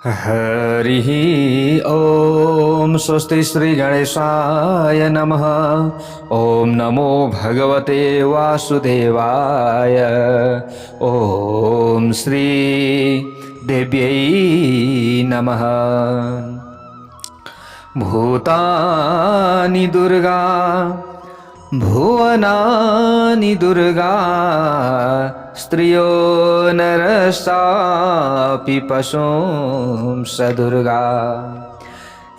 हरिः ॐ स्वस्ति श्री गणेशाय नमः। ॐ नमो भगवते वासुदेवाय। ॐ श्री देव्यै नमः। भूतानि दुर्गा भुवनानि दुर्गा स्त्रियो नरसापि पशुंस दुर्गा।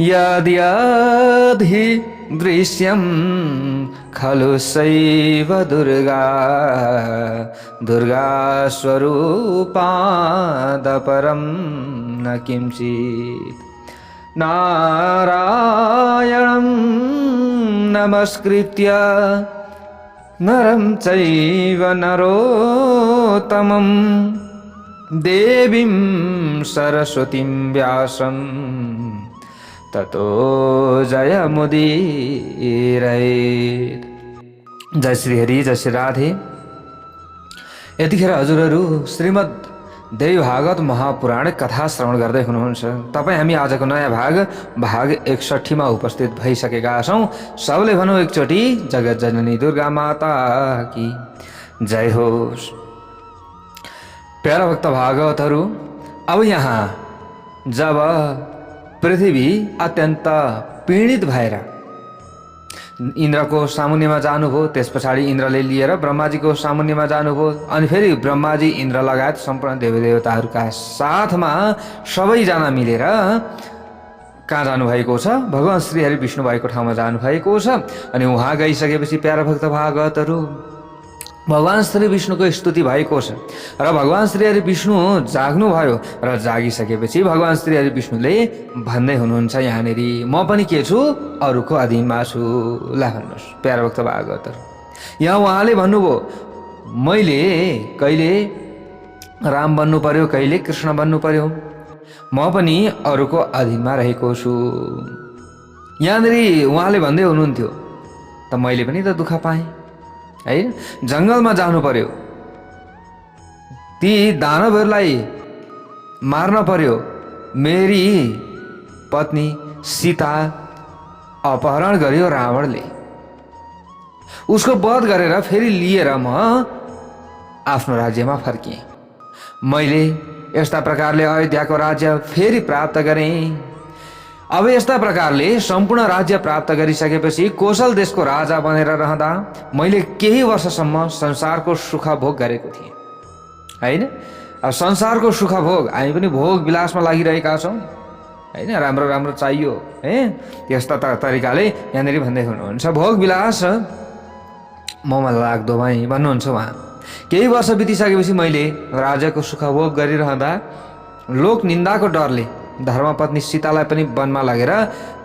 यद्यद्धि दृश्यं खलु सैव दुर्गा दुर्गा स्वरूपादपरं न किंचित्। नारायणं नमस्कृत्य नरं चैव नरोत्तमं देवीं सरस्वतीं व्यासं ततो जयमुदीरयेत्। जय श्री हरि, जय श्री राधे। यतिखेर हजुरहरू श्रीमद् देवी भागवत महापुराण कथा श्रवण गर्दै हुनुहुन्छ। तपाईँ हामी आजको नयाँ भाग 61 मा उपस्थित भइसकेका छौँ। सबले भनौँ एकचोटि जगत जननी दुर्गा माता की जय होस्। प्यारा भक्त भागवतहरू, अब यहाँ जब पृथ्वी अत्यन्त पीडित भएर इन्द्रको सामुन्यमा जानुभयो, त्यस पछाडि इन्द्रले लिएर ब्रह्माजीको सामुन्यमा जानुभयो, अनि फेरि ब्रह्माजी इन्द्र लगायत सम्पूर्ण देवदेवताहरूका साथमा सबैजना मिलेर कहाँ जानुभएको छ? भगवान् श्रीहरि विष्णु भएको ठाउँमा जानुभएको छ। अनि उहाँ गइसकेपछि प्यारा भक्त भागवतहरू, भगवान् श्री विष्णुको स्तुति भएको छ र भगवान् श्रीहरि विष्णु जाग्नुभयो र जागिसकेपछि भगवान् श्रीहरि विष्णुले भन्दै हुनुहुन्छ यहाँनिर, म पनि के छु? अरूको अधीनमा छु। ल भन्नुहोस् प्यारा भक्त भागवतहरू, यहाँ उहाँले भन्नुभयो मैले कहिले राम बन्नु पर्यो, कहिले कृष्ण बन्नु पर्यो, म पनि अरूको अधीनमा रहेको छु। यहाँनिर उहाँले भन्दै हुनुहुन्थ्यो त मैले पनि त दुःख पाएँ है, जङ्गलमा जानु पर्यो, ती दानवहरूलाई मार्न पर्यो, मेरी पत्नी सीता अपहरण गर्यो रावणले, उसको वध गरेर फेरि लिएर म आफ्नो राज्यमा फर्किएँ। मैले यस्ता प्रकारले अयोध्याको राज्य फेरि प्राप्त गरेँ। अब यस्ता प्रकारले सम्पूर्ण राज्य प्राप्त गरिसकेपछि कौशल देशको राजा बनेर रहँदा मैले केही वर्षसम्म संसारको सुख भोग गरेको थिएँ हैन। अब संसारको सुख भोग, हामी पनि भोग विलासमा लागिरहेका छौँ हैन, राम्रो राम्रो चाहियो है, यस्ता तरिकाले यहाँनिर भन्दै हुनुहुन्छ भोग विलास ममा लाग्दो भाइ भन्नुहुन्छ उहाँ। केही वर्ष बितिसकेपछि मैले राज्यको सुख भोग गरिरहँदा लोक निन्दाको डरले धर्मपत्नी सीतालाई पनि वनमा लगेर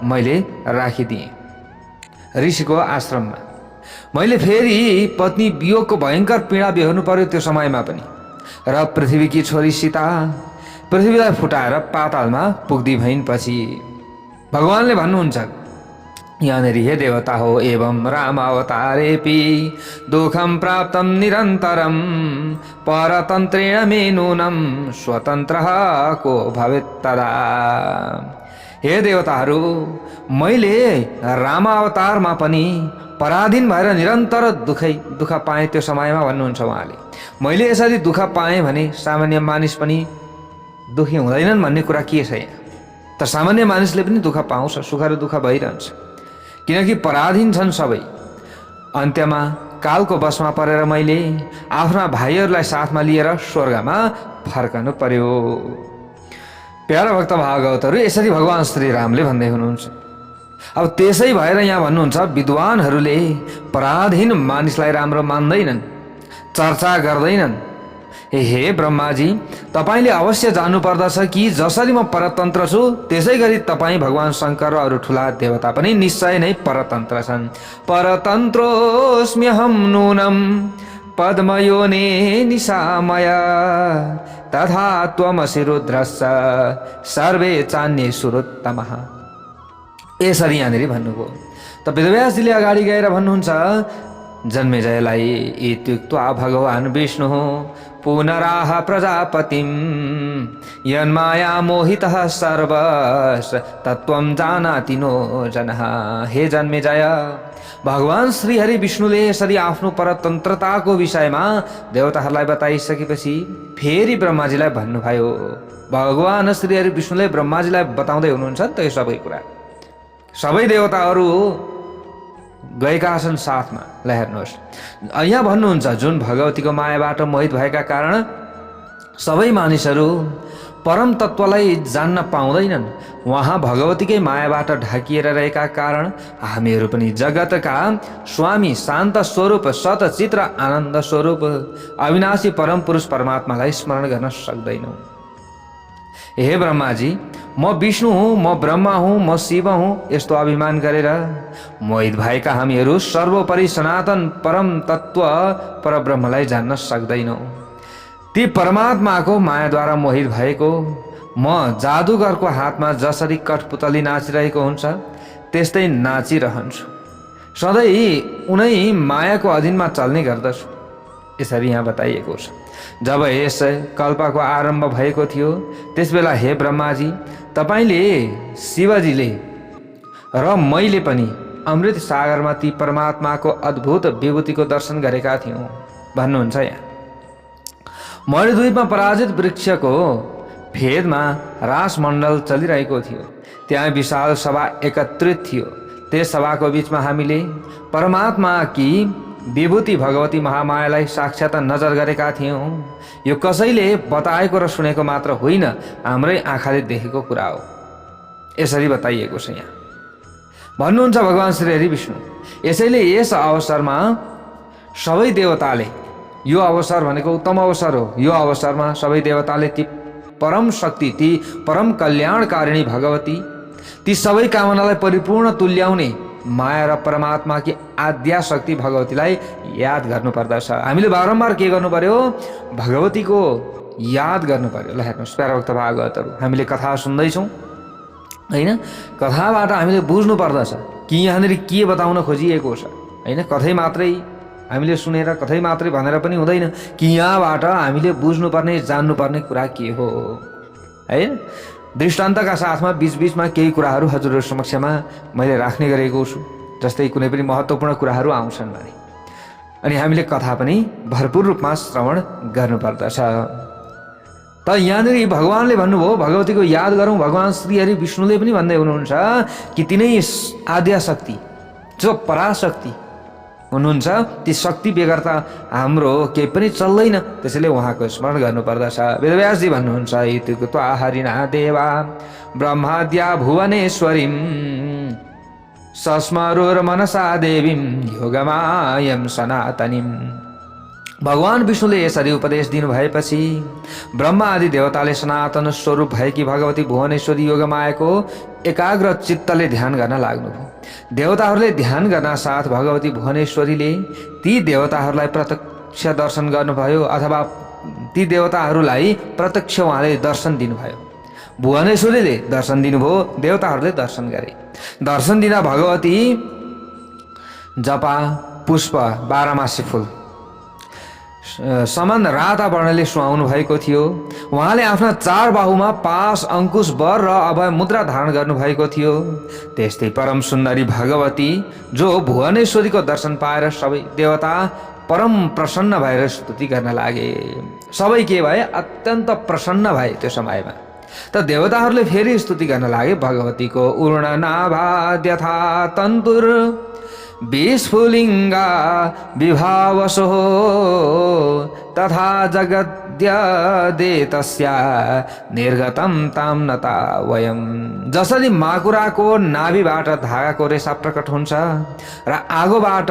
मैले राखिदिएँ ऋषिको आश्रममा। मैले फेरि पत्नी वियोगको भयङ्कर पीडा बेहोर्नु पर्यो त्यो समयमा पनि, र पृथ्वीकी छोरी सीता पृथ्वीलाई फुटाएर पातालमा पुग्दी भइन्। पछि भगवानले भन्नुहुन्छ यहाँनिर, हे देवता हो एवं राम अवतारेपि दुःखं प्राप्तं निरन्तरं परतन्त्रेण मे नूनं स्वतन्त्रः को भवेत् तदा। हे देवताहरू, मैले राम अवतारमा पनि पराधीन भएर निरन्तर दुःख पाएँ त्यो समयमा भन्नुहुन्छ उहाँले। मैले यसरी दुःख पाएँ भने सामान्य मानिस पनि दुःखी हुँदैनन् भन्ने कुरा के छ यहाँ? त सामान्य मानिसले पनि दुःख पाउँछ, सुख र दुःख भइरहन्छ, किनकि पराधीन छन् सबै। अन्त्यमा कालको बसमा परेर मैले आफ्ना भाइहरूलाई साथमा लिएर स्वर्गमा फर्कनु पर्यो। प्यारा भक्त भागवतहरू, यसरी भगवान् श्रीरामले भन्दै हुनुहुन्छ। अब त्यसै भएर यहाँ भन्नुहुन्छ विद्वानहरूले पराधीन मानिसलाई राम्रो मान्दैनन्, चर्चा गर्दैनन्। हे ब्रह्माजी, तपाईँले अवश्य जान्नुपर्दछ कि जसरी म परतन्त्र छु त्यसै गरी तपाईँ भगवान् शङ्कर र अरू ठुला देवता पनि निश्चय नै परतन्त्र छन्। परतन्त्रोऽस्म्यहं नूनं पद्मयोने निशामय तथा त्वमसि रुद्रश्च सर्वे चान्ये सुरोत्तमः। यसरी यहाँनिर भन्नुभयो। त वेदव्यासजीले अगाडि गएर भन्नुहुन्छ जन्मेजयलाई इत्युक्त्वा भगवान् विष्णु पुनराह प्रजापतिं यन्माया मोहितः सर्वस तत्त्वं जानाति नो जनः। हे जन्मेजय, भगवान श्री हरि विष्णुले यसरी आफ्नो परतन्त्रताको विषयमा देवताहरूलाई बताइसकेपछि फेरि ब्रह्माजीलाई भन्नुभयो। भगवान श्री हरि विष्णुले ब्रह्माजीलाई बताउँदै हुनुहुन्छ नि त यो सबै कुरा। सबै देवताहरू गएका छन् साथमा। ल हेर्नुहोस्, यहाँ भन्नुहुन्छ जुन भगवतीको मायाबाट मोहित भएका कारण सबै मानिसहरू परम तत्त्वलाई जान्न पाउँदैनन्। वहाँ भगवतीकै मायाबाट ढाकिएर रहेका कारण हामीहरू पनि जगतका स्वामी शान्त स्वरूप सतचित र आनन्द स्वरूप अविनाशी परम पुरुष परमात्मालाई स्मरण गर्न सक्दैनौँ। हे ब्रह्माजी, म विष्णु हुँ, म ब्रह्मा हुँ, म शिव हुँ यस्तो अभिमान गरेर मोहित भएका हामीहरू सर्वोपरि सनातन परम तत्त्व परब्रह्मलाई जान्न सक्दैनौँ। ती परमात्माको मायाद्वारा मोहित भएको म जादुगरको हातमा जसरी कठपुतली नाचिरहेको हुन्छ त्यस्तै नाचिरहन्छु। सधैँ उनै मायाको अधीनमा चल्ने गर्दछु। यसरी यहाँ बताइएको छ। जब यस कल्पको आरम्भ भएको थियो त्यसबेला हे ब्रह्माजी, तपाईँले, शिवजीले र मैले पनि अमृत सागरमा ती परमात्माको अद्भुत विभूतिको दर्शन गरेका थियौँ भन्नुहुन्छ। यहाँ मणिद्वीपमा पराजित वृक्षको फेदमा रासमण्डल चलिरहेको थियो। त्यहाँ विशाल सभा एकत्रित थियो। त्यस सभाको बीचमा हामीले परमात्मा कि विभूति भगवती महामायालाई साक्षात नजर गरेका थियौँ। यो कसैले बताएको र सुनेको मात्र होइन, हाम्रै आँखाले देखेको कुरा हो। यसरी बताइएको छ। यहाँ भन्नुहुन्छ भगवान श्री हरि विष्णु, यसैले यस अवसरमा सबै देवताले, यो अवसर भनेको उत्तम अवसर हो, यो अवसरमा सबै देवताले ती परम शक्ति, ती परम कल्याणकारिणी भगवती, ती सबै कामनालाई परिपूर्ण तुल्याउने माया र परमात्मा कि आद्या शक्ति भगवतीलाई याद गर्नुपर्दछ। हामीले बारम्बार के गर्नु पर्यो? भगवतीको याद गर्नु पर्यो। ल हेर्नुहोस् प्यारा भक्त भागवतहरू, हामीले कथा सुन्दैछौँ होइन, कथाबाट हामीले बुझ्नु पर्दछ कि यहाँनिर के बताउन खोजिएको छ होइन। कथै मात्रै हामीले सुनेर कथै मात्रै भनेर पनि हुँदैन कि यहाँबाट हामीले बुझ्नुपर्ने जान्नुपर्ने कुरा के हो होइन। दृष्टान्तका साथमा बीचबीचमा केही कुराहरू हजुरहरू समक्षमा मैले राख्ने गरेको छु, जस्तै कुनै पनि महत्त्वपूर्ण कुराहरू आउँछन् भने, अनि हामीले कथा पनि भरपूर रूपमा श्रवण गर्नुपर्दछ। त यहाँनिर भगवानले भन्नुभयो भगवतीको याद गरौँ। भगवान श्री हरि विष्णुले पनि भन्दै हुनुहुन्छ कि तिनै आद्या शक्ति जो पराशक्ति हुनुहुन्छ, ती शक्ति बेगर त हाम्रो केही पनि चल्दैन। त्यसैले उहाँको स्मरण गर्नुपर्दछ। वेदव्यासजी भन्नुहुन्छ इत्युक्त्वा हरिणा देवा ब्रह्माद्या भुवनेश्वरीं सस्मरुर्मनसा देवीं योगमायं सनातनीं। भगवान विष्णुले यसरी उपदेश दिनु भएपछि ब्रह्मा आदि देवताले सनातन स्वरूप भएकी भगवती भुवनेश्वरी योगमायाको एकाग्र चित्तले ध्यान गर्न लाग्नुभयो। देवताहरूले ध्यान गर्न साथ भगवती भुवनेश्वरीले ती देवताहरूलाई प्रत्यक्ष दर्शन गर्नुभयो, अथवा ती देवताहरूलाई प्रत्यक्ष उहाँले दर्शन दिनुभयो। भुवनेश्वरीले दर्शन दिनुभयो, देवताहरूले दर्शन गरे। दर्शन दिँदा भगवती जपा पुष्प 12मासी फुल समान राता वर्णले सुहाउनु भएको थियो। उहाँले आफ्ना 4 बाहुमा पास, अंकुश, वर र अभय मुद्रा धारण गर्नुभएको थियो। त्यस्तै परम सुन्दरी भगवती जो भुवनेश्वरीको दर्शन पाएर सबै देवता परम प्रसन्न भएर स्तुति गर्न लागे। सबै के भए? अत्यन्त प्रसन्न भए त्यो समयमा। त देवताहरूले फेरि स्तुति गर्न लागे भगवतीको। ऊर्णनाभाद्यथा तन्तुर विस्फुलिङ्गा विभावसो तथा जगद्यदे तस्या निर्गतम ताम नता वयम। जसरी माकुराको नाभिबाट धागाको रेसा प्रकट हुन्छ र आगोबाट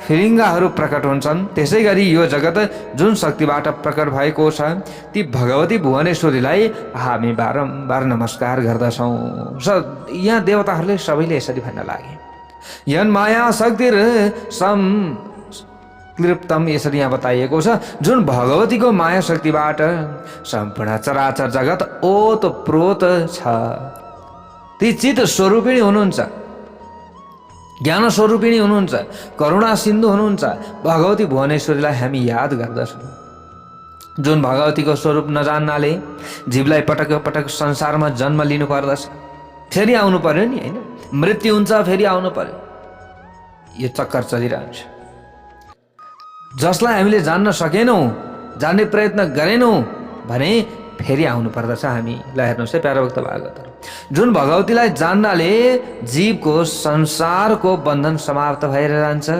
फिलिङ्गाहरू प्रकट हुन्छन्, त्यसै गरी यो जगत जुन शक्तिबाट प्रकट भएको छ ती भगवती भुवनेश्वरीलाई हामी बारम्बार नमस्कार गर्दछौँ। यहाँ देवताहरूले सबैले यसरी भन्न लागे यन्माया शक्तिर संक्लिप्तम। यसरी यहाँ बताइएको छ जुन भगवतीको माया शक्तिबाट सम्पूर्ण चराचर जगत ओतप्रोत छ। ती चित स्वरूपिणी हुनुहुन्छ, ज्ञान स्वरूपिणी हुनुहुन्छ, करुणा सिन्धु हुनुहुन्छ। भगवती भुवनेश्वरीलाई हामी याद गर्दछौँ। जुन भगवतीको स्वरूप नजान्नाले जीवलाई पटक पटक संसारमा जन्म लिनु पर्दछ, फेरि आउनु पर्यो नि होइन, मृत्यु हुन्छ फेरि आउनु पर्यो, यो चक्कर चलिरहन्छ। जसलाई हामीले जान्न सकेनौँ, जान्ने प्रयत्न गरेनौँ भने फेरि आउनु पर्दछ हामी। ल हेर्नुहोस् है प्यारा भक्त भागवतहरू, जुन भगवतीलाई जान्नाले जीवको संसारको बन्धन समाप्त भएर जान्छ,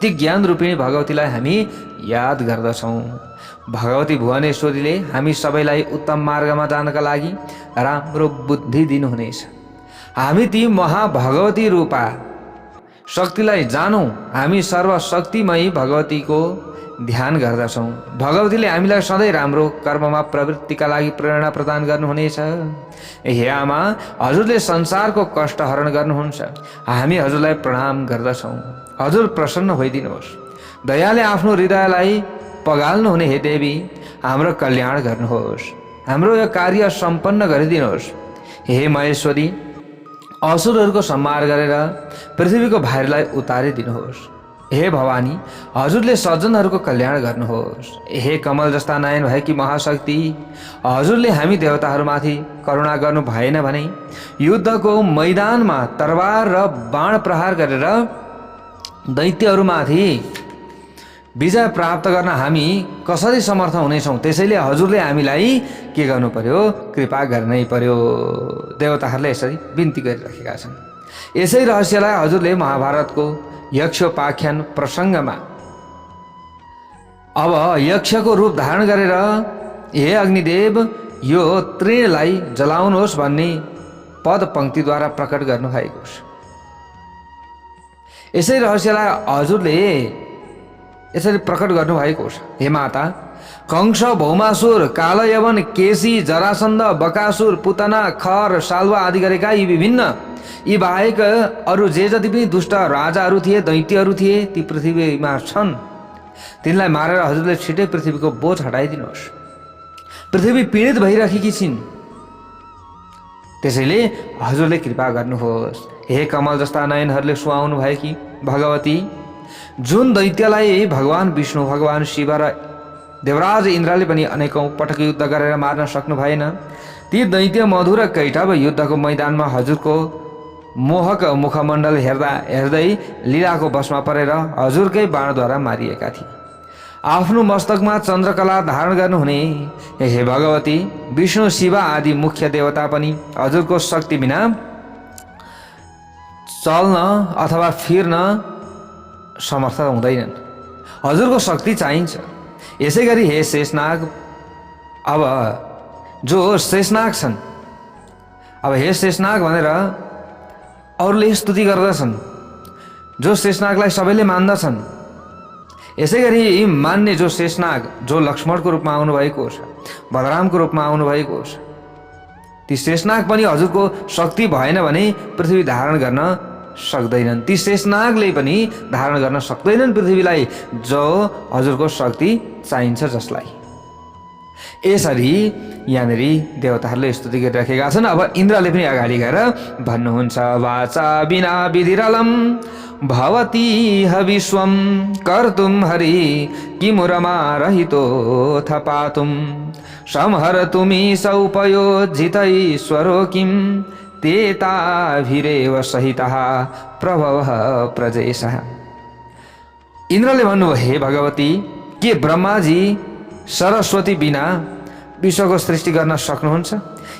ती ज्ञान रूपिणी भगवतीलाई हामी याद गर्दछौँ। भगवती भुवनेश्वरीले हामी सबैलाई उत्तम मार्गमा जानका लागि राम्रो बुद्धि दिनुहुनेछ। हामी ती महाभगवती रूपा शक्तिलाई जानौँ। हामी सर्वशक्तिमयी भगवतीको ध्यान गर्दछौँ। भगवतीले हामीलाई सधैँ राम्रो कर्ममा प्रवृत्तिका लागि प्रेरणा प्रदान गर्नुहुनेछ। हे आमा, हजुरले संसारको कष्ट हरण गर्नुहुन्छ, हामी हजुरलाई प्रणाम गर्दछौँ। हजुर प्रसन्न भइदिनुहोस्, दयाले आफ्नो हृदयलाई पगाल्नुहुने हे देवी, हाम्रो कल्याण गर्नुहोस्, हाम्रो यो कार्य सम्पन्न गरिदिनुहोस्। हे महेश्वरी, असुरहरूको संहार गरेर पृथ्वीको भाइलाई उतारिदिनुहोस्। हे भवानी, हजुरले सज्जनहरूको कल्याण गर्नुहोस्। हे कमल जस्ता नयन भएकी महाशक्ति, हजुरले हामी देवताहरूमाथि करुणा गर्नु भएन भने युद्धको मैदानमा तरबार र बाण प्रहार गरेर दैत्यहरूमाथि विजय प्राप्त गर्न हामी कसरी समर्थ हुनेछौँ? त्यसैले हजुरले हामीलाई के गर्नु पर्यो? कृपा गर्नै पर्यो। देवताहरूले यसरी बिन्ती गरिराखेका छन्। यसै रहस्यलाई हजुरले महाभारतको यक्षोपाख्यान प्रसङ्गमा अब यक्षको रूप धारण गरेर हे अग्निदेव यो तृणलाई जलाउनुहोस् भन्ने पद पंक्तिद्वारा प्रकट गर्नुभएको छ। यसै रहस्यलाई हजुरले यसरी प्रकट गर्नुभएको छ। हे माता, कंस, भौमासुर, कालयवन, केसी, जरासन्ध, बकासुर, पुतना, खर, सालवा आदि गरेका यी विभिन्न यी बाहेक अरू जे जति पनि दुष्ट राजाहरू थिए, दैत्यहरू थिए, ती पृथ्वीमा छन्। तिनलाई मारेर हजुरले छिटै पृथ्वीको बोझ हटाइदिनुहोस्। पृथ्वी पीडित भइरहेकी छिन्, त्यसैले हजुरले कृपा गर्नुहोस्। हे कमल जस्ता नयनहरूले सुहाउनु भएकी भगवती, जुन दैत्यलाई भगवान विष्णु, भगवान शिव र देवराज इन्द्रले पनि अनेकौं पटक युद्ध गरेर मार्न सक्नु भएन, ती दैत्य मधु र कैटभ युद्धको मैदानमा हजुरको मोहक मुखमण्डल हेर्दै लीलाको बसमा परेर हजुरकै बाणद्वारा मारिएका थिए। आफ्नो मस्तकमा चन्द्रकला धारण गर्नुहुने हे भगवती, विष्णु, शिव आदि मुख्य देवता पनि हजुरको शक्ति बिना चल्न अथवा फिर्न समर्थ हुँदैनन्। हजुरको शक्ति चाहिन्छ। यसै गरी हे शेषनाग, अब जो शेषनाग छन्, अब हे शेषनाग भनेर अरूले स्तुति गर्दछन्, जो शेषनागलाई सबैले मान्दछन्। यसै गरी मान्ने जो शेषनाग, जो लक्ष्मणको रूपमा आउनुभएको छ, बलरामको रूपमा आउनुभएको छ, ती शेषनाग पनि हजुरको शक्ति भएन भने पृथ्वी धारण गर्न सक्दैनन्। ती शेषनागले पनि धारण गर्न सक्दैनन् पृथ्वीलाई, जो हजुरको शक्ति चाहिन्छ जसलाई। यसरी यहाँनिर देवताहरूले स्तुति गरिराखेका छन्। अब इन्द्रले पनि अगाडि गएर भन्नुहुन्छ, वाचा बिना विधिरलम भवती हविश्वम कर्तुम हरि किमुरमा रहितो थपातुम संहर तुमी सौपयोजितैश्वरो किम तेताभिरेव सहितः प्रभवः प्रजेशः। इन्द्रले भन्नुभयो, हे भगवती, के ब्रह्माजी सरस्वती बिना विश्वको सृष्टि गर्न सक्नुहुन्छ?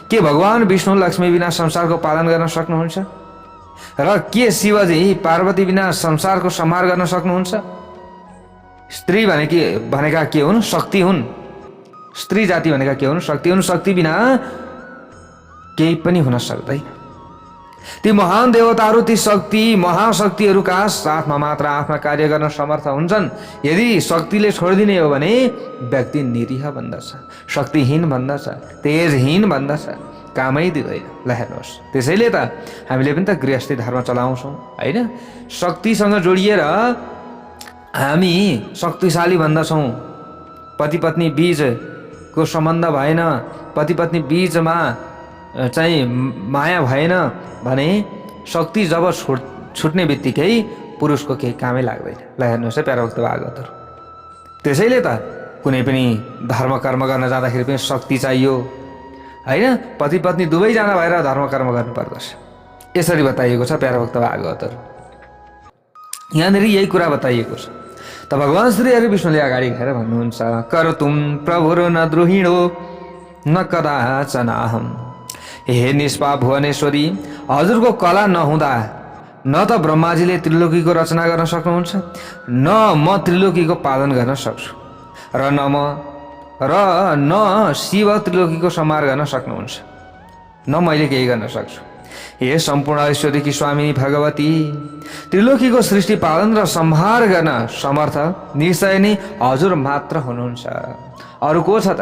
के भगवान विष्णु लक्ष्मी बिना संसारको पालन गर्न सक्नुहुन्छ? र के शिवजी पार्वती बिना संसारको संहार गर्न सक्नुहुन्छ? स्त्री भनेका के हुन्? शक्ति हुन्। स्त्री जाति भनेका के हुन्? शक्ति हुन्। शक्ति बिना केही पनि हुन सक्दैन। ती महान देवताहरू, ती शक्ति महाशक्तिहरूका साथमा मात्र आफ्ना कार्य गर्न समर्थ हुन्छन्। यदि शक्तिले छोडिदिने हो भने व्यक्ति निरीह बन्दछ, शक्तिहीन बन्दछ, तेजहीन बन्दछ, कामै दिँदैन। ल हेर्नुहोस्, त्यसैले त हामीले पनि त गृहस्थी धर्म चलाउँछौँ होइन? शक्तिसँग जोडिएर हामी शक्तिशाली भन्दछौँ। पति पत्नी बीचको सम्बन्ध भएन, पति पत्नी बीचमा चाहिँ माया भएन भने शक्ति जब छुट्ने बित्तिकै पुरुषको केही कामै लाग्दैन। ल हेर्नुहोस् है प्यारा भक्त भागवतहरू, त्यसैले त कुनै पनि धर्म कर्म गर्न जाँदाखेरि पनि शक्ति चाहियो होइन, पति पत्नी दुवैजना भएर धर्म कर्म गर्नुपर्दछ, यसरी बताइएको छ प्यारा भक्त भागवतहरू। यहाँनिर यही कुरा बताइएको छ। त भगवान् श्री हरि विष्णुले अगाडि गएर भन्नुहुन्छ, कर्तुम प्रभुर न द्रोहिणो न कदाचनाहम। हे निष्पाप भुवनेश्वरी, हजुरको कला नहुँदा न त ब्रह्माजीले त्रिलोकीको रचना गर्न सक्नुहुन्छ, न म त्रिलोकीको पालन गर्न सक्छु, र न शिव त्रिलोकीको संहार गर्न सक्नुहुन्छ, न मैले केही गर्न सक्छु। हे सम्पूर्ण ऐश्वर्यकी स्वामिनी भगवती, त्रिलोकीको सृष्टि पालन र संहार गर्न समर्थ निश्चय नै हजुर मात्र हुनुहुन्छ, अरू को छ त?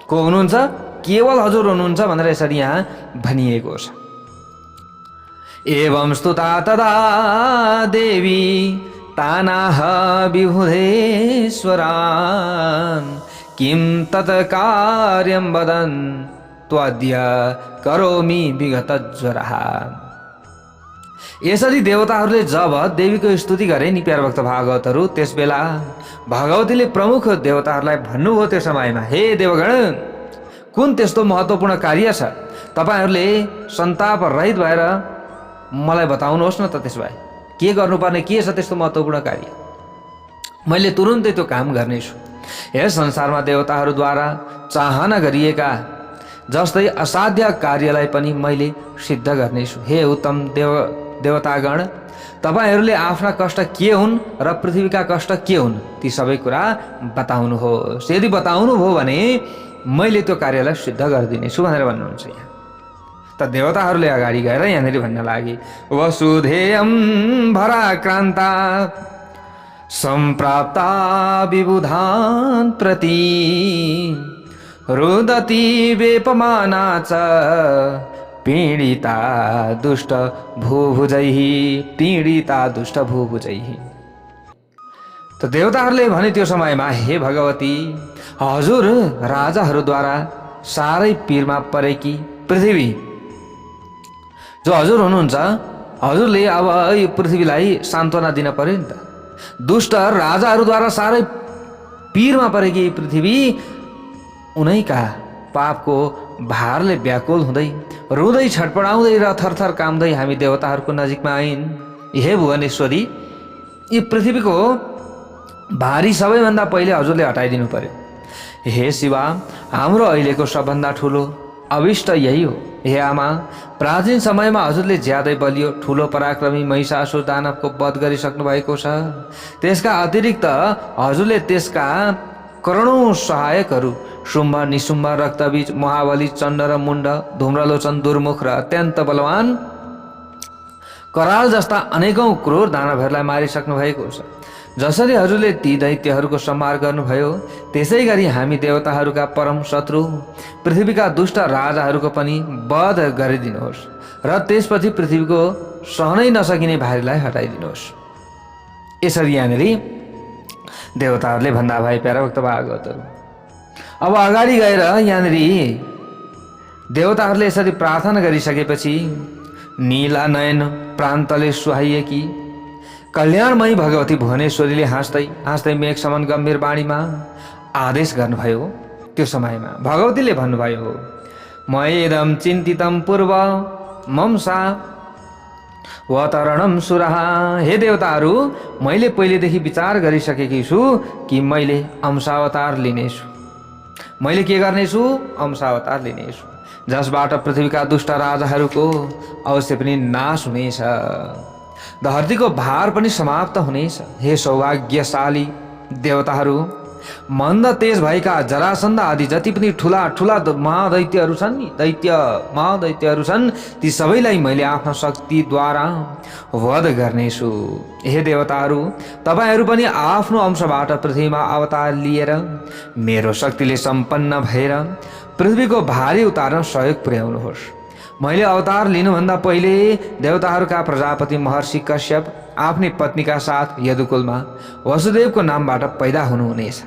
को हुनुहुन्छ? केवल हजुर हुनुहुन्छ भनेर यसरी यहाँ भनिएको छ। एवं स्तुता तदा देवी तानाह विबुधेश्वरान् किं तत् कार्यं वदन् त्वद्य करोमि विगत ज्वरः। यसरी देवताहरूले जब देवीको स्तुति गरे नि प्यारा भक्त भागवतहरू, त्यसबेला भगवतीले प्रमुख देवताहरूलाई भन्नुभयो त्यो समयमा, हे देवगण, कुन त्यस्तो महत्त्वपूर्ण कार्य छ? तपाईँहरूले सन्ताप रहित भएर मलाई बताउनुहोस् न त, त्यस भए के गर्नुपर्ने के छ त्यस्तो महत्त्वपूर्ण कार्य, मैले तुरुन्तै त्यो काम गर्नेछु। यस संसारमा देवताहरूद्वारा चाहना गरिएका जस्तै असाध्य कार्यलाई पनि मैले सिद्ध गर्नेछु। हे उत्तम देवतागण, तपाईँहरूले आफ्ना कष्ट के हुन् र पृथ्वीका कष्ट के हुन् ती सबै कुरा बताउनुहोस्। यदि बताउनुभयो भने मैले त्यो कार्यलाई सिद्ध गरिदिनेछु भनेर भन्नुहुन्छ यहाँ। त देवताहरूले अगाडि गएर यहाँनिर भन्न लागे, वसुधेयं भराक्रान्ता सम्प्राप्ता विबुधान् प्रति रुदती वेपमाना च पीडिता दुष्ट भूभुजैः, पीडिता दुष्ट भूभुजैः। त देवताहरूले भने त्यो समयमा, हे भगवती, हजुर राजाहरूद्वारा साह्रै पीरमा परेकी पृथ्वी जो हजुर हुनुहुन्छ, हजुरले अब यो पृथ्वीलाई सान्त्वना दिन पर्यो नि त। दुष्ट राजाहरूद्वारा साह्रै पीरमा परेकी पृथ्वी उनैका पापको भारले व्याकुल हुँदै रुँदै छटपटाउँदै र थरथर काम्दै हामी देवताहरूको नजिकमा आइन्। हे भुवनेश्वरी, यी पृथ्वीको भारी सबैभन्दा पहिले हजुरले हटाइदिनु पर्यो। हे शिवा, हाम्रो अहिलेको सबभन्दा ठुलो अभिष्ट यही हो। हे आमा, प्राचीन समयमा हजुरले ज्यादै बलियो ठुलो पराक्रमी महिषासुर दानवको वध गरिसक्नु भएको छ। त्यसका अतिरिक्त हजुरले त्यसका करोडौं सहायकहरू शुम्भ, निशुम्भ, रक्तबीज, महाबली, चण्ड र मुण्ड, धूम्रलोचन, दुर्मुख र अत्यन्त बलवान कराल जस्ता अनेकौं क्रूर दानवहरूलाई मारिसक्नु भएको छ। जसरी हजुरले ती दैत्यहरूको संहार गर्नुभयो, त्यसै गरी हामी देवताहरूका परम शत्रु पृथ्वीका दुष्ट राजाहरूको पनि वध गरिदिनुहोस् र त्यसपछि पृथ्वीको सहनै नसकिने भारीलाई हटाइदिनुहोस्। यसरी यहाँनिर देवताहरूले भन्दा भए प्यारा भक्त भागवतहरू। अब अगाडि गएर यहाँनिर देवताहरूले यसरी प्रार्थना गरिसकेपछि नीला नयन प्रान्तले सुहाइएकी कल्याणमयी भगवती भुवनेश्वरीले हाँस्दै हाँस्दै मेघ समान गम्भीर वाणीमा आदेश गर्नुभयो। त्यो समयमा भगवतीले भन्नुभयो, मयेदम चिन्तितम पूर्व ममसा वतरणम सुरः। हे देवताहरू, मैले पहिलेदेखि विचार गरिसकेकी छु कि मैले अंशावतार लिनेछु। मैले के गर्नेछु? अंशावतार लिनेछु, जसबाट पृथ्वीका दुष्ट राजाहरूको अवश्य पनि नाश हुनेछ, धरतीको भार पनि समाप्त हुनेछ। हे सौभाग्यशाली देवताहरू, मन्द तेज भएका जरासन्ध आदि जति पनि ठुला ठुला महादैत्यहरू छन् नि, महादैत्यहरू छन्, ती सबैलाई मैले आफ्नो शक्तिद्वारा वध गर्नेछु। हे देवताहरू, तपाईहरू पनि आफ्नो अंशबाट पृथ्वीमा अवतार लिएर मेरो शक्तिले सम्पन्न भएर पृथ्वीको भारी उतार्न सहयोग पुर्याउनुहोस्। मैले अवतार लिनुभन्दा पहिले देवताहरूका प्रजापति महर्षि कश्यप आफ्नै पत्नीका साथ यदुकुलमा वसुदेवको नामबाट पैदा हुनुहुनेछ।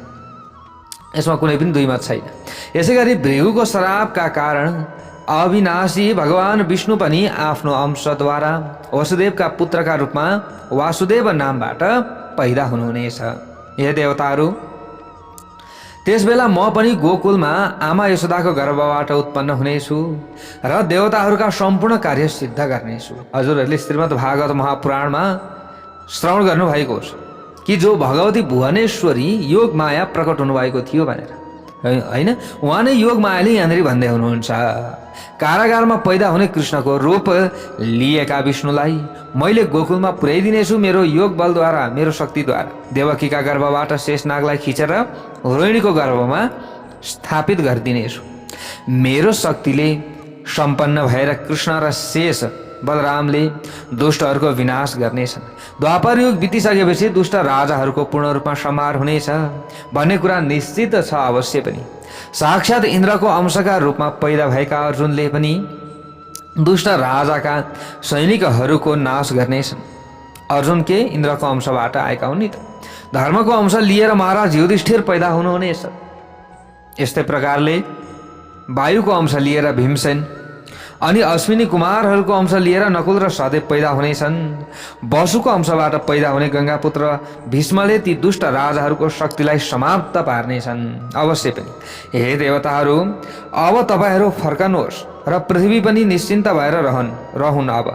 यसमा कुनै पनि दुई मत छैन। यसै गरी भृगुको श्रापका कारण अविनाशी भगवान विष्णु पनि आफ्नो अंशद्वारा वसुदेवका पुत्रका रूपमा वासुदेव नामबाट पैदा हुनुहुनेछ। हे देवताहरू, त्यसबेला म पनि गोकुलमा आमा यशोदाको गर्भबाट उत्पन्न हुनेछु र देवताहरूका सम्पूर्ण कार्य सिद्ध गर्नेछु। हजुरहरूले श्रीमद् भागवत महापुराणमा श्रवण गर्नुभएको छ कि जो भगवती भुवनेश्वरी योग माया प्रकट हुनुभएको थियो भनेर, होइन? उहाँ नै योग मायाले यहाँनिर भन्दै हुनुहुन्छ, कारागारमा पैदा हुने कृष्णको रूप लिएका विष्णुलाई मैले गोकुलमा पुर्याइदिनेछु मेरो योग बलद्वारा, मेरो शक्तिद्वारा। देवकीका गर्भबाट शेषनागलाई खिचेर रोहिणीको गर्भमा स्थापित गरिदिनेछु। मेरो शक्तिले सम्पन्न भएर कृष्ण र शेष बलरामले दुष्टहरूको विनाश गर्नेछन्। द्वापर युग बितिसकेपछि दुष्ट राजाहरूको पूर्ण रूपमा संहार हुनेछ भन्ने कुरा निश्चित छ। अवश्य पनि साक्षात् इन्द्रको अंशका रूपमा पैदा भएका अर्जुनले पनि दुष्ट राजाका सैनिकहरूको नाश गर्नेछन्। अर्जुन के इन्द्रको अंशबाट आएका हुन् नि त। धर्मको अंश लिएर महाराज युधिष्ठिर पैदा हुनुहुनेछ। यस्तै प्रकारले वायुको अंश लिएर भीमसेन अनि अश्विनी कुमारहरूको अंश लिएर नकुल र सहदेव पैदा हुनेछन्। वसुको अंशबाट पैदा हुने गंगापुत्र भीष्मले ती दुष्ट राजाहरूको शक्तिलाई समाप्त पार्नेछन्। अवश्य पनि हे देवताहरू, अब तपाईहरू फर्कनुहोस् र पृथ्वी पनि निश्चिन्त भएर रहन्। अब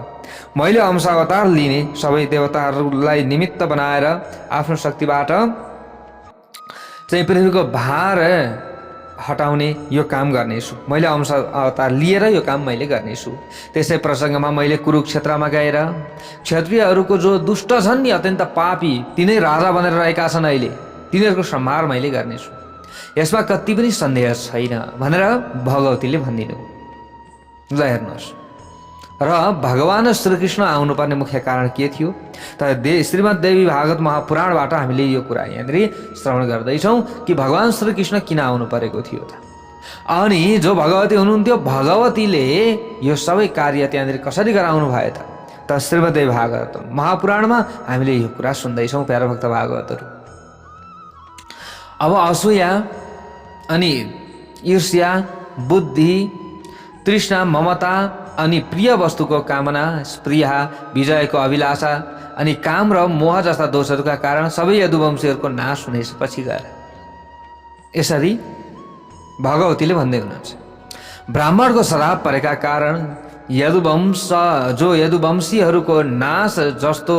मैले अंश अवतार लिने सबै देवताहरूलाई निमित्त बनाएर आफ्नो शक्तिबाट चाहिँ पृथ्वीको भार हटाउने यो काम गर्नेछु। मैले अंश अवतार लिएर यो काम मैले गर्नेछु। त्यसै प्रसङ्गमा मैले कुरुक्षेत्रमा गएर क्षत्रियहरूको जो दुष्ट छन् नि, अत्यन्त पापी, तिनै राजा बनेर रहेका छन् अहिले, तिनीहरूको संहार मैले गर्नेछु। यसमा कति पनि सन्देह छैन भनेर भगवतीले भनिदिनु। ल हेर्नुहोस्, र भगवान श्रीकृष्ण आउनुपर्ने मुख्य कारण के थियो त? श्रीमद् देवी भागवत महापुराणबाट हामीले यो कुरा यहाँनिर श्रवण गर्दैछौँ कि भगवान श्रीकृष्ण किन आउनु परेको थियो त। अनि जो भगवती हुनुहुन्थ्यो, भगवतीले यो सबै कार्य त्यहाँनिर कसरी गराउनु भयो त श्रीमद् देवी भागवत महापुराणमा हामीले यो कुरा सुन्दैछौँ। प्यारा भक्त भागवतहरू, अब असूया अनि ईर्ष्या, बुद्धि, तृष्णा, ममता अनि प्रिय वस्तुको कामना, स्पृहा, विजयको अभिलाषा अनि काम र मोह जस्ता दोषहरूका कारण सबै यदुवंशीहरूको नाश हुनेछ पछि गएर। यसरी भगवतीले भन्दै हुनुहुन्छ, ब्राह्मणको श्राप परेका कारण यदुवंशीहरूको नाश जस्तो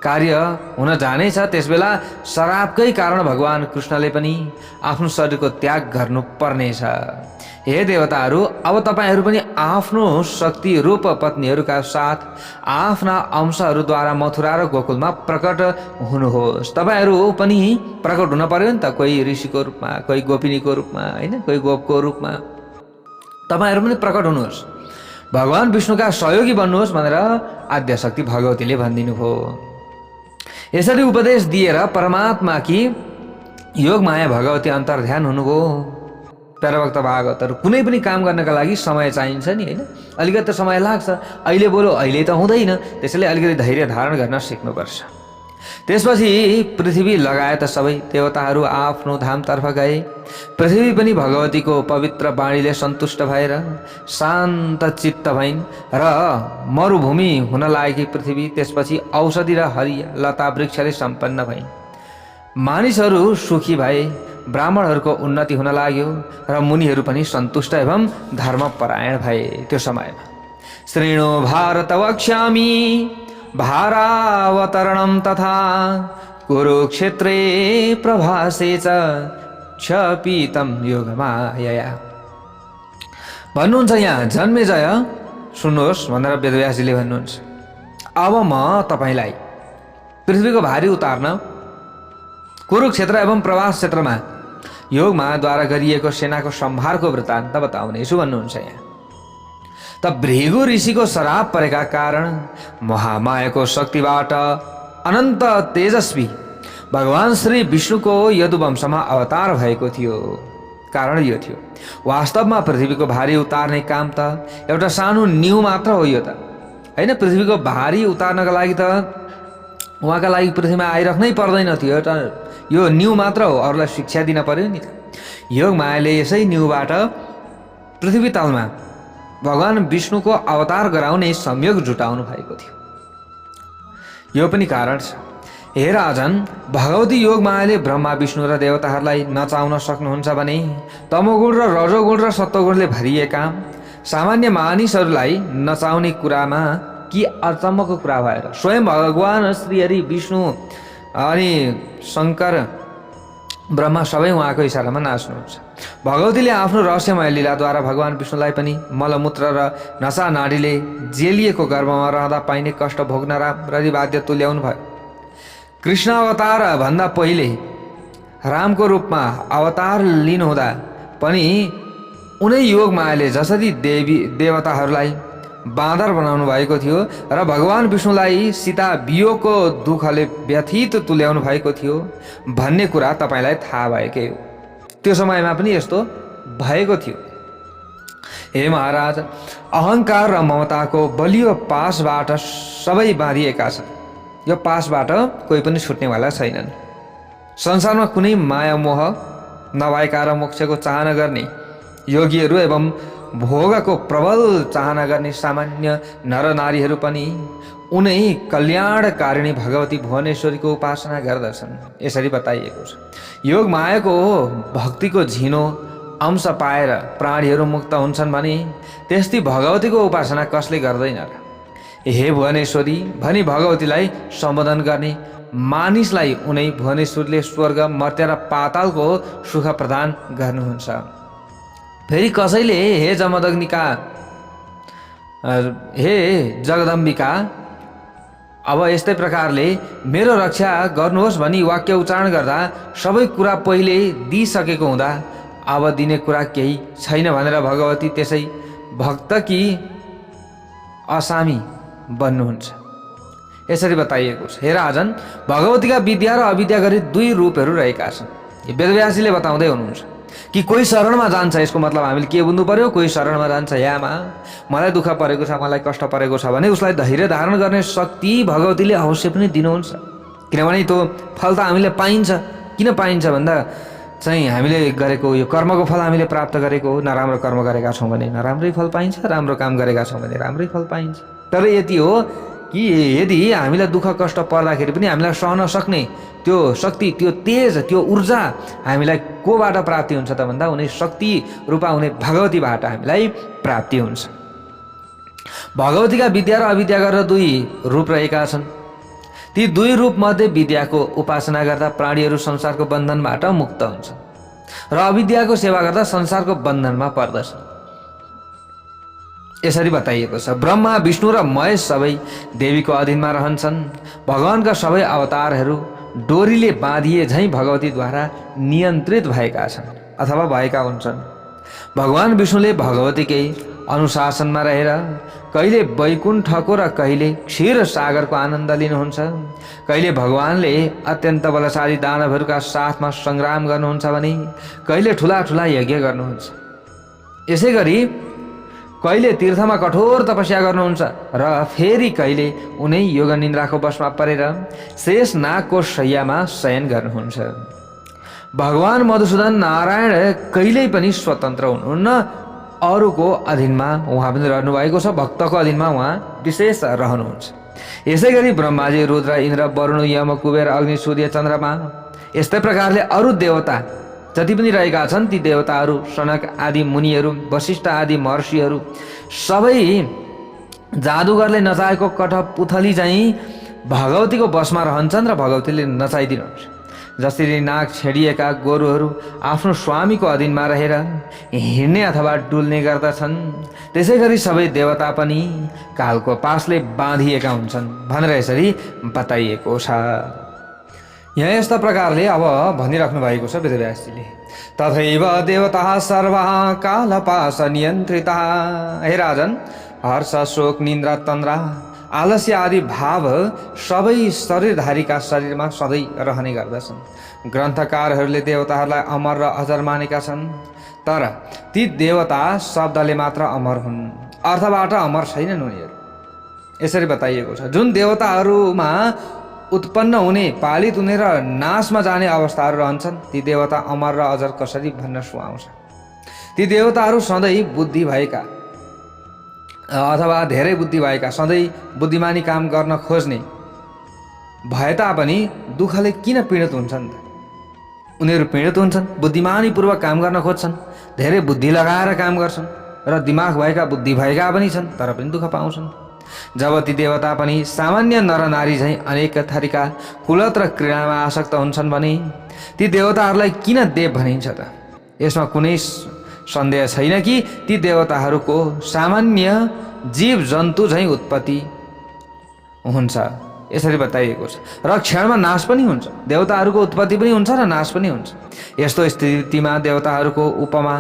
कार्य हुन जानेछ। त्यसबेला श्रापकै कारण भगवान कृष्णले पनि आफ्नो शरीरको त्याग गर्नु पर्नेछ। हे देवताहरू, अब तपाईहरू पनि आफ्नो शक्ति रूप पत्नीहरूका साथ आफ्ना अंशहरूद्वारा मथुरा र गोकुलमा प्रकट हुनुहोस्। तपाईहरू पनि प्रकट हुन पर्यो नि त, कोही ऋषिको रूपमा, कोही गोपिनीको रूपमा, होइन, कोही गोपको रूपमा। तपाईहरू पनि प्रकट हुनुहोस्, भगवान विष्णुका सहयोगी बन्नुहोस् भनेर आद्यशक्ति भगवतीले भनिदिनु भयो। यसरी उपदेश दिएर परमात्मा कि योग माया भगवती अन्तर्ध्यान हुनुभयो। प्यारा भक्त भागवतहरू, कुनै पनि काम गर्नका लागि समय चाहिन्छ नि, होइन? अलिकति त समय लाग्छ। अहिले बोलो अहिले त हुँदैन, त्यसैले अलिकति धैर्य धारण गर्न सिक्नुपर्छ। त्यसपछि पृथ्वी लगायत सबै देवताहरू आफ्नो धामतर्फ गए। पृथ्वी पनि भगवतीको पवित्र वाणीले सन्तुष्ट भएर शान्त चित्त भइन् र मरुभूमि हुन लागेकी पृथ्वी त्यसपछि औषधि र हरिया लता वृक्षले सम्पन्न भइन्। मानिसहरू सुखी भए, ब्राह्मणहरूको उन्नति हुन लाग्यो र मुनिहरू पनि सन्तुष्ट एवं धर्मपरायण भए। त्यो समयमा श्रेणो भारत वक्ष्यामि भारावतरणं तथा कुरुक्षेत्रे प्रभासे च क्षपितं योगमायया। भन्नुहुन्छ यहाँ जन्मेजय, सुन्नुहोस् भनेर वेदव्यासजीले भन्नुहुन्छ, अब म तपाईलाई पृथ्वीको भारी उतार्न कुरुक्षेत्र एवं प्रवास क्षेत्रमा योग मायाद्वारा गरिएको सेनाको संहारको वृत्तान्त बताउनेछु भन्नुहुन्छ। यहाँ त भृगु ऋषिको श्राप परेका कारण महामायाको शक्तिबाट अनन्त तेजस्वी भगवान श्री विष्णुको यदुवंशमा अवतार भएको थियो। कारण यो थियो, वास्तवमा पृथ्वीको भारी उतार्ने काम त एउटा सानो न्यू मात्र हो। यो त होइन, पृथ्वीको भारी उतार्नका लागि त उहाँका लागि पृथ्वीमा आइराख्नै पर्दैन थियो। एउटा यो न्यू मात्र हो, अरूलाई शिक्षा दिन पर्यो नि त। योग मायाले यसै न्यूबाट पृथ्वी तलमा भगवान विष्णुको अवतार गराउने संयोग जुटाउनु भएको थियो। यो पनि कारण छ। हे राजन, भगवती योग मायाले ब्रह्मा विष्णु र देवताहरूलाई नचाउन सक्नुहुन्छ भने तमोगुण र रजोगुण र सत्वगुणले भरिएका सामान्य मानिसहरूलाई नचाउने कुरामा कि अचम्मको कुरा भएर स्वयं भगवान श्रीहरि विष्णु अनि शङ्कर ब्रह्मा सबै उहाँको इसारामा नाच्नुहुन्छ। भगवतीले आफ्नो रहस्यमय लीलाद्वारा भगवान विष्णुलाई पनि मलमूत्र र नसा नाडीले जेलिएको गर्भमा रहँदा पाइने कष्ट भोग्न राम्ररी बाध्य तुल्याउनु भयो। कृष्ण अवतार भन्दा पहिले रामको रूपमा अवतार लिनुहुँदा पनि उनै योग मायाले जसरी देवताहरूलाई बाँदर बनाउनु भएको थियो र भगवान विष्णुलाई सीता वियोगको दुःखले व्यथित तुल्याउनु भएको थियो भन्ने कुरा तपाईँलाई थाहा भएकै हो। त्यो समयमा पनि यस्तो भएको थियो। हे महाराज, अहङ्कार र ममताको बलियो पासबाट सबै बाँधिएका छन्। यो पासबाट कोही पनि छुट्नेवाला छैनन्। संसारमा कुनै माया मोह नभएका र मोक्षको चाहना गर्ने योगीहरू एवं भोगको प्रबल चाहना गर्ने सामान्य नरनारीहरू पनि उनै कल्याणकारिणी भगवती भुवनेश्वरीको उपासना गर्दछन्। यसरी बताइएको छ। योग मायाको भक्तिको झिनो अंश पाएर प्राणीहरू मुक्त हुन्छन् भने त्यस्तै भगवतीको उपासना कसले गर्दैन र? हे भुवनेश्वरी भनी भगवतीलाई सम्बोधन गर्ने मानिसलाई उनै भुवनेश्वरीले स्वर्ग, मर्त्य र पातालको सुख प्रदान गर्नुहुन्छ। फेरि कसैले हे जमदग्निका, हे जगदम्बिका, अब यस्तै प्रकारले मेरो रक्षा गर्नुहोस् भनी वाक्य उच्चारण गर्दा सबै कुरा पहिले दिइसकेको हुँदा अब दिने कुरा केही छैन भनेर भगवती त्यसै भक्त कि असामी बन्नुहुन्छ। यसरी बताइएको छ। हे राजन, भगवतीका विद्या र अविद्या गरी दुई रूपहरू रहेका छन्। वेदव्यासजीले बताउँदै हुनुहुन्छ कि कोही शरणमा जान्छ, यसको मतलब हामीले के बुझ्नु पर्यो? कोही शरणमा जान्छ, यामा मलाई दुःख परेको छ, मलाई कष्ट परेको छ भने उसलाई धैर्य धारण गर्ने शक्ति भगवतीले अवश्य पनि दिनुहुन्छ। किनभने त्यो फल त हामीले पाइन्छ। किन पाइन्छ भन्दा चाहिँ हामीले गरेको यो कर्मको फल हामीले प्राप्त गरेको हो। नराम्रो कर्म गरेका छौँ भने नराम्रै फल पाइन्छ, राम्रो काम गरेका छौँ भने राम्रै फल पाइन्छ। तर यति हो कि यदि हामीलाई दुःख कष्ट पर्दाखेरि पनि हामीलाई सहन सक्ने त्यो शक्ति, त्यो तेज, त्यो ऊर्जा हामीलाई कोबाट प्राप्ति हुन्छ त भन्दा उनी शक्ति रूपा हुने भगवतीबाट हामीलाई प्राप्ति हुन्छ। भगवतीका विद्या र अविद्या गरेर दुई रूप रहेका छन्। ती दुई रूप मध्ये विद्याको उपासना गर्दा प्राणीहरू संसारको बन्धनबाट मुक्त हुन्छन् र अविद्याको सेवा गर्दा संसारको बन्धनमा पर्दछन्। यसरी बताइएको छ। ब्रह्मा विष्णु र महेश सबै देवीको अधीनमा रहन्छन्। भगवानका सबै अवतारहरू डोरीले बाँधिए झैँ भगवतीद्वारा नियन्त्रित भएका छन् अथवा भएका हुन्छन्। भगवान विष्णुले भगवतीकै अनुशासनमा रहेर कहिले वैकुण्ठको र कहिले क्षीर सागरको आनन्द लिनुहुन्छ। कहिले भगवानले अत्यन्त बलशाली दानवहरूका साथमा सङ्ग्राम गर्नुहुन्छ भने कहिले ठुला ठुला यज्ञ गर्नुहुन्छ। यसै गरी कहिले तीर्थमा कठोर तपस्या गर्नुहुन्छ र फेरि कहिले उनै योग निन्द्राको बसमा परेर शेष नागको शय्यामा शयन गर्नुहुन्छ। भगवान मधुसूदन नारायण कहिल्यै पनि स्वतन्त्र हुनुहुन्न, अरूको अधीनमा उहाँ पनि रहनु भएको छ। भक्तको अधीनमा उहाँ विशेष रहनुहुन्छ। यसै गरी ब्रह्माजी, रुद्र, इन्द्र, वरुण, यम, कुबेर, अग्नि, सूर्य, चन्द्रमा यस्तै प्रकारले अरू देवता जति पनि रहेका छन् ती देवताहरू, सनक आदि मुनिहरू, वशिष्ठ आदि महर्षिहरू सबै जादुगरले नचाहेको कठपुतली चाहिँ भगवतीको बसमा रहन्छन् र भगवतीले नचाइदिनुहुन्छ। जसरी नाग छेडिएका गोरुहरू आफ्नो स्वामीको अधीनमा रहेर हिँड्ने अथवा डुल्ने गर्दछन्, त्यसै गरी सबै देवता पनि कालको पासले बाँधिएका हुन्छन् भनेर यसरी बताइएको छ। यहाँ यस्ता प्रकारले अब भनिराख्नु भएको छ वेदव्यासजीले। तथैव देवता सर्वा कालपास नियन्त्रिता। हे राजन, हर्ष, शोक, निन्द्रा, तन्द्रा, आलस्य आदि भाव सबै शरीरधारीका शरीरमा सधैँ रहने गर्दछन्। ग्रन्थकारहरूले देवताहरूलाई अमर र अजर मानेका छन्, तर ती देवता शब्दले मात्र अमर हुन्, अर्थबाट अमर छैनन् उनीहरू। यसरी बताइएको छ। जुन देवताहरूमा उत्पन्न हुने, पालित हुने र नाशमा जाने अवस्थाहरू रहन्छन् ती देवता अमर र अजर कसरी भन्न सुहाउँछ। ती देवताहरू सधैँ बुद्धि भएका अथवा धेरै बुद्धि भएका, सधैँ बुद्धिमानी काम गर्न खोज्ने भए तापनि दुःखले किन पीडित हुन्छन् त? उनीहरू पीडित हुन्छन्, बुद्धिमानीपूर्वक काम गर्न खोज्छन्, धेरै बुद्धि लगाएर काम गर्छन् र दिमाग भएका बुद्धि भएका पनि छन्, तर पनि दुःख पाउँछन्। जब ती देवता पनि सामान्य नरनारी झैँ अनेक थरीका कुलत र क्रीडामा आसक्त हुन्छन् भने ती देवताहरूलाई किन देव भनिन्छ त? यसमा कुनै सन्देह छैन कि ती देवताहरूको सामान्य जीव जन्तु झैँ उत्पत्ति हुन्छ, यसरी बताइएको छ। र क्षणमा नाश पनि हुन्छ। देवताहरूको उत्पत्ति पनि हुन्छ र नाश पनि हुन्छ। यस्तो स्थितिमा देवताहरूको उपमा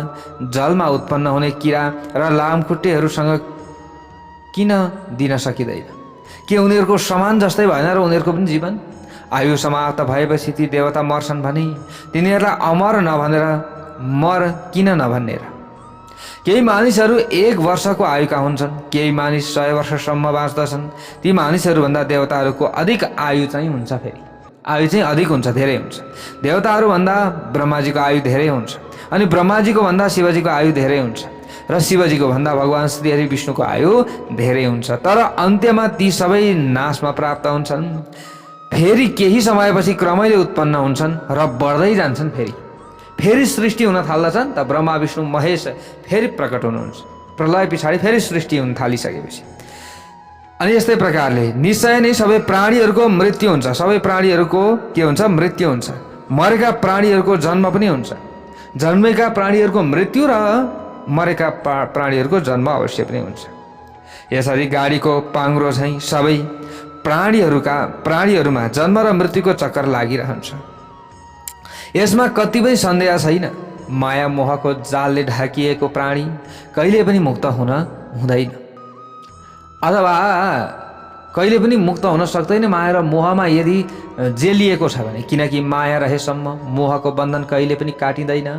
जलमा उत्पन्न हुने किरा र लामखुट्टेहरूसँग किन दिन सकिँदैन? के उनीहरूको समान जस्तै भएन र उनीहरूको पनि जीवन? आयु समाप्त भएपछि ती देवता मर्छन् भने तिनीहरूलाई अमर नभनेर मर किन नभन्ने र? केही मानिसहरू 1 वर्षको आयुका हुन्छन्, केही मानिस 100 वर्षसम्म बाँच्दछन्। ती मानिसहरूभन्दा देवताहरूको अधिक आयु चाहिँ हुन्छ। फेरि आयु चाहिँ अधिक हुन्छ, धेरै हुन्छ। देवताहरूभन्दा ब्रह्माजीको आयु धेरै हुन्छ, अनि ब्रह्माजीको भन्दा शिवजीको आयु धेरै हुन्छ, र शिवजीको भन्दा भगवान् श्री हरि विष्णुको आयु धेरै हुन्छ। तर अन्त्यमा ती सबै नाशमा प्राप्त हुन्छन्। फेरि केही समयपछि क्रमैले उत्पन्न हुन्छन् र बढ्दै जान्छन्। फेरि सृष्टि हुन थाल्दछन् त ब्रह्मा विष्णु महेश फेरि प्रकट हुनुहुन्छ। प्रलय पछाडि फेरि सृष्टि हुन थालिसकेपछि। अनि यस्तै प्रकारले निश्चय नै सबै प्राणीहरूको मृत्यु हुन्छ। सबै प्राणीहरूको के हुन्छ? मृत्यु हुन्छ। मरेका प्राणीहरूको जन्म पनि हुन्छ। जन्मेका प्राणीहरूको मृत्यु र मरेका प्राणीहरूको जन्म अवश्य पनि हुन्छ। यसरी गाडीको पाङ्ग्रो चाहिँ सबै प्राणीहरूमा जन्म र मृत्युको चक्कर लागिरहन्छ। यसमा कति पनि सन्देह छैन। माया मोहको जालले ढाकिएको प्राणी कहिले पनि मुक्त हुन हुँदैन, अथवा कहिले पनि मुक्त हुन सक्दैन माया र मोहमा यदि जेलिएको छ भने। किनकि माया रहेसम्म मोहको बन्धन कहिले पनि काटिँदैन।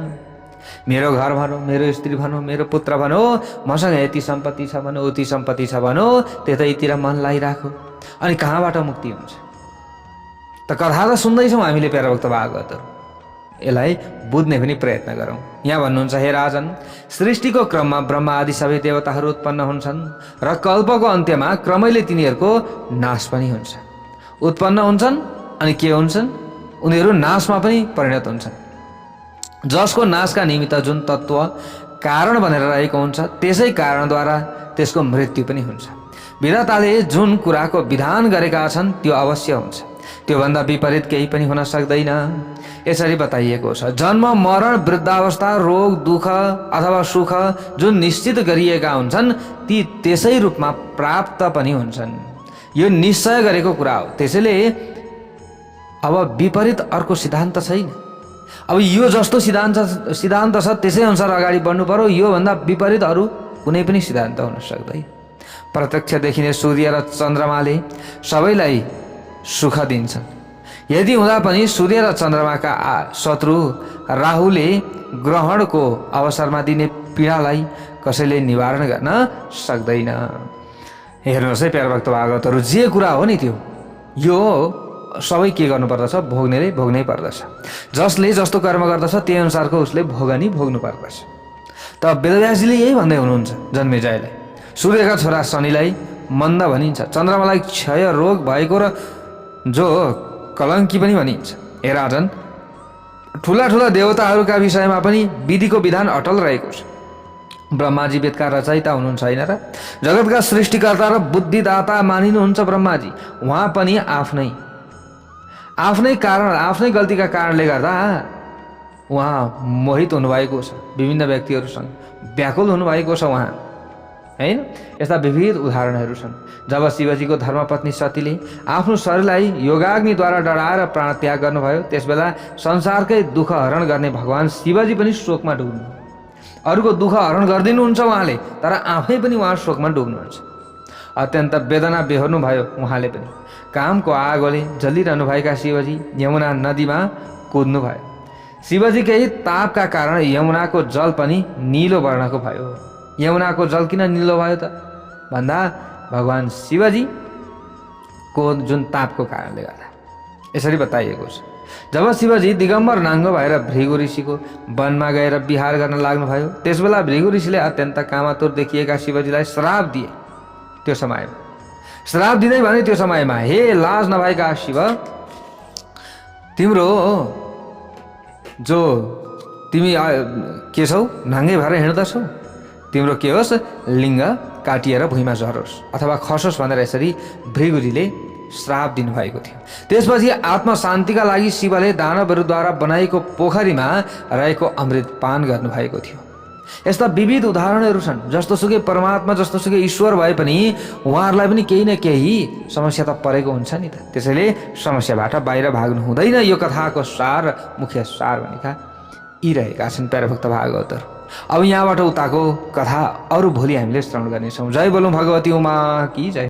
मेरो घर भनौँ, मेरो स्त्री भनौँ, मेरो पुत्र भनौँ, मसँग यति सम्पत्ति छ भनौँ, उति सम्पत्ति छ भनौँ, त्यतैतिर मन लगाइराखौँ, अनि कहाँबाट मुक्ति हुन्छ त? कथा त सुन्दैछौँ हामीले प्यारा भक्त भागवतहरू, यसलाई बुझ्ने पनि प्रयत्न गरौँ। यहाँ भन्नुहुन्छ, हे राजन, सृष्टिको क्रममा ब्रह्मा आदि सबै देवताहरू उत्पन्न हुन्छन् र कल्पको अन्त्यमा क्रमैले तिनीहरूको नाश पनि हुन्छ। उत्पन्न हुन्छन् अनि के हुन्छन्? उनीहरू नाशमा पनि परिणत हुन्छन्। जसको नाशका निमित्त जुन तत्त्व कारण बनेर रहेको हुन्छ त्यसै कारणद्वारा त्यसको मृत्यु पनि हुन्छ। विधाताले जुन कुराको विधान गरेका छन् त्यो अवश्य हुन्छ, त्योभन्दा विपरीत केही पनि हुन सक्दैन। यसरी बताइएको छ, जन्म मरण वृद्धावस्था रोग दुःख अथवा सुख जुन निश्चित गरिएका हुन्छन् ती त्यसै रूपमा प्राप्त पनि हुन्छन्। यो निश्चय गरेको कुरा हो। त्यसैले अब विपरीत अर्को सिद्धान्त छैन। अब यो जस्तो सिद्धान्त छ त्यसै अनुसार अगाडि बढ्नु पर्यो। योभन्दा विपरीत अरू कुनै पनि सिद्धान्त हुन सक्दैन। प्रत्यक्ष देखिने सूर्य र चन्द्रमाले सबैलाई सुख दिन्छन्। यदि हुँदा पनि सूर्य र चन्द्रमाका शत्रु राहुले ग्रहणको अवसरमा दिने पीडालाई कसैले निवारण गर्न सक्दैन। हेर्नुहोस् है प्यारा भक्त भागवतहरू, जे कुरा हो नि त्यो यो सबै के गर्नुपर्दछ? भोग्नेले भोग्नै पर्दछ। जसले जस्तो कर्म गर्दछ त्यही अनुसारको उसले भोगनी भोग्नु पर्दछ। त वेदव्यासजीले यही भन्दै हुनुहुन्छ जन्मेजयलाई। सूर्यका छोरा शनिलाई मन्द भनिन्छ, चन्द्रमालाई क्षय रोग भएको र जो कलङ्की पनि भनिन्छ। हे राजन, ठुला ठुला देवताहरूका विषयमा पनि विधिको विधान अटल रहेको छ। ब्रह्माजी वेदका रचयिता हुनुहुन्छ होइन र? जगतका सृष्टिकर्ता र बुद्धिदाता मानिनुहुन्छ ब्रह्माजी। उहाँ पनि आफ्नै आफ्नै गल्तीका कारणले गर्दा उहाँ मोहित हुनुभएको छ। विभिन्न व्यक्तिहरूसँग व्याकुल हुनुभएको छ उहाँ, होइन? यस्ता विविध उदाहरणहरू छन्। जब शिवजीको धर्मपत्नी सतीले आफ्नो शरीरलाई योगाग्निद्वारा डढाएर प्राणत्याग गर्नुभयो त्यसबेला संसारकै दुःख हरण गर्ने भगवान् शिवजी पनि शोकमा डुब्नु। अरूको दुःख हरण गरिदिनुहुन्छ उहाँले, तर आफै पनि उहाँ शोकमा डुब्नुहुन्छ। अत्यन्त वेदना बेहोर्नु भयो उहाँले पनि। कामको आगोले जलिरहनुभएका शिवजी यमुना नदीमा कुद्नु भयो। शिवजीकै तापका कारण यमुनाको जल पनि निलो वर्णको भयो। यमुनाको जल किन निलो भयो त भन्दा भगवान् शिवजीको जुन तापको कारणले गर्दा। यसरी बताइएको छ। जब शिवजी दिगम्बर नाङ्गो भएर भृगु ऋषिको वनमा गएर विहार गर्न लाग्नुभयो त्यसबेला भृगु ऋषिले अत्यन्त कामातुर देखिएका शिवजीलाई श्राप दिए। त्यो समयमा श्राप दिँदै भने त्यो समयमा, हे लाज नभएका शिव, तिम्रो जो तिमी के छौ, नाङ्गे भएर हिँड्दछौ, तिम्रो के होस्, लिङ्ग काटिएर भुइँमा झरोस् अथवा खसोस् भनेर यसरी भृगुजीले श्राप दिनुभएको थियो। त्यसपछि आत्मशान्तिका लागि शिवले दानवहरूद्वारा बनाएको पोखरीमा रहेको अमृत पान गर्नुभएको थियो। यस्ता विविध उदाहरणहरू छन्। जस्तोसुकै परमात्मा, जस्तोसुकै ईश्वर भए पनि उहाँहरूलाई पनि केही न केही समस्या त परेको हुन्छ नि त। त्यसैले समस्याबाट बाहिर भाग्नु हुँदैन। यो कथाको सार, मुख्य सार भनेका यी रहेका छन् प्यारे भक्त भागवतहरू। अब यहाँबाट उताको कथा अरू भोलि हामीले श्रवण गर्नेछौँ। जय बोलौँ भगवती उमा की जय।